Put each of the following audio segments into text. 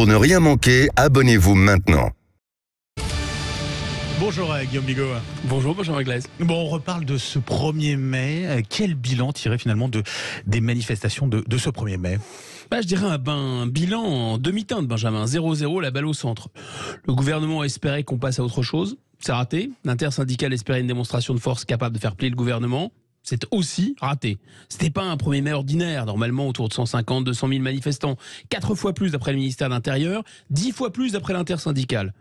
Pour ne rien manquer, abonnez-vous maintenant. Bonjour Guillaume Bigot. Bonjour Glaise. Bon, on reparle de ce 1er mai. Quel bilan tirer finalement des manifestations de ce 1er mai ? Je dirais un bilan en demi-teinte, Benjamin. 0-0, la balle au centre. Le gouvernement espérait qu'on passe à autre chose. C'est raté. L'intersyndicale espérait une démonstration de force capable de faire plier le gouvernement. C'est aussi raté. C'était pas un 1er mai ordinaire, normalement autour de 150, 200 000 manifestants. 4 fois plus d'après le ministère de l'Intérieur, 10 fois plus d'après l'intersyndicale.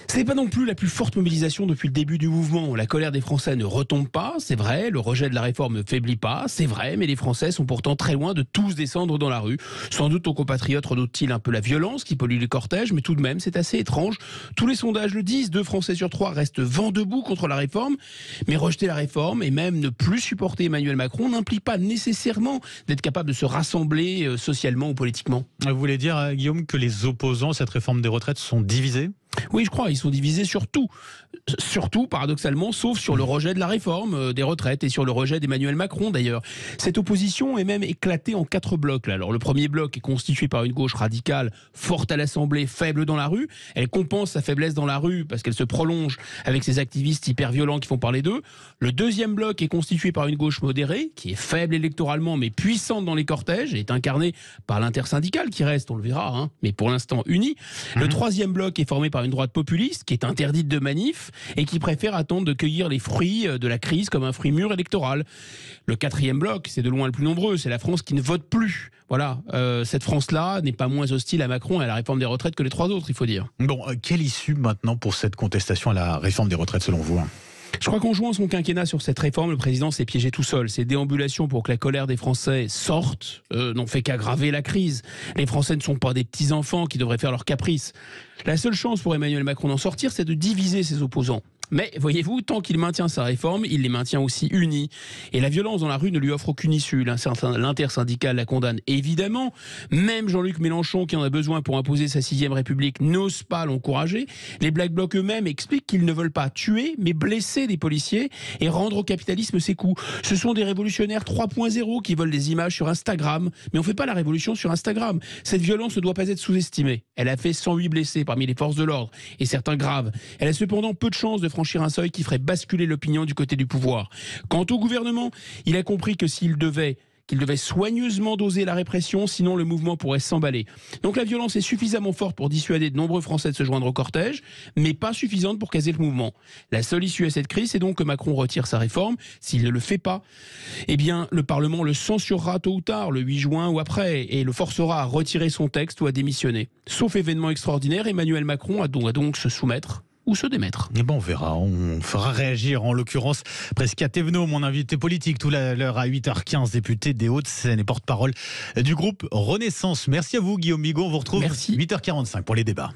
Ce n'est pas non plus la plus forte mobilisation depuis le début du mouvement. La colère des Français ne retombe pas, c'est vrai. Le rejet de la réforme ne faiblit pas, c'est vrai. Mais les Français sont pourtant très loin de tous descendre dans la rue. Sans doute nos compatriotes redoutent-ils un peu la violence qui pollue les cortèges, mais tout de même, c'est assez étrange. Tous les sondages le disent, 2 Français sur 3 restent vent debout contre la réforme. Mais rejeter la réforme et même ne plus supporter Emmanuel Macron n'implique pas nécessairement d'être capable de se rassembler socialement ou politiquement. Vous voulez dire, Guillaume, que les opposants à cette réforme des retraites sont divisés ? Oui, je crois, ils sont divisés sur tout. Surtout, paradoxalement, sauf sur le rejet de la réforme des retraites et sur le rejet d'Emmanuel Macron, d'ailleurs. Cette opposition est même éclatée en 4 blocs. Là. Alors, le premier bloc est constitué par une gauche radicale, forte à l'Assemblée, faible dans la rue. Elle compense sa faiblesse dans la rue parce qu'elle se prolonge avec ces activistes hyper violents qui font parler d'eux. Le deuxième bloc est constitué par une gauche modérée, qui est faible électoralement, mais puissante dans les cortèges, et est incarnée par l'intersyndicale, qui reste, on le verra, mais pour l'instant unie. Le troisième bloc est formé par une droite populiste, qui est interdite de manif, et qui préfère attendre de cueillir les fruits de la crise comme un fruit mûr électoral. Le 4e bloc, c'est de loin le plus nombreux, c'est la France qui ne vote plus. Voilà, cette France-là n'est pas moins hostile à Macron et à la réforme des retraites que les 3 autres, il faut dire. Bon, quelle issue maintenant pour cette contestation à la réforme des retraites selon vous ? Je crois qu'en jouant son quinquennat sur cette réforme, le président s'est piégé tout seul. Ses déambulations pour que la colère des Français sorte n'ont fait qu'aggraver la crise. Les Français ne sont pas des petits-enfants qui devraient faire leurs caprices. La seule chance pour Emmanuel Macron d'en sortir, c'est de diviser ses opposants. Mais voyez-vous, tant qu'il maintient sa réforme, il les maintient aussi unis. Et la violence dans la rue ne lui offre aucune issue. L'intersyndicale la condamne évidemment. Même Jean-Luc Mélenchon, qui en a besoin pour imposer sa 6e République, n'ose pas l'encourager. Les Black Blocs eux-mêmes expliquent qu'ils ne veulent pas tuer, mais blesser des policiers et rendre au capitalisme ses coups. Ce sont des révolutionnaires 3.0 qui veulent des images sur Instagram. Mais on ne fait pas la révolution sur Instagram. Cette violence ne doit pas être sous-estimée. Elle a fait 108 blessés parmi les forces de l'ordre, et certains graves. Elle a cependant peu de chances de franchir un seuil qui ferait basculer l'opinion du côté du pouvoir. Quant au gouvernement, il a compris que qu'il devait soigneusement doser la répression, sinon le mouvement pourrait s'emballer. Donc la violence est suffisamment forte pour dissuader de nombreux Français de se joindre au cortège, mais pas suffisante pour caser le mouvement. La seule issue à cette crise, c'est donc que Macron retire sa réforme. S'il ne le fait pas, eh bien le Parlement le censurera tôt ou tard, le 8 juin ou après, et le forcera à retirer son texte ou à démissionner. Sauf événement extraordinaire, Emmanuel Macron doit donc se soumettre ou se démettre. Et bon, on verra, on fera réagir en l'occurrence Prescia Thévenot, mon invité politique, tout à l'heure à 8h15, député des Hauts-de-Seine et porte-parole du groupe Renaissance. Merci à vous Guillaume Bigot, on vous retrouve 8h45 pour les débats.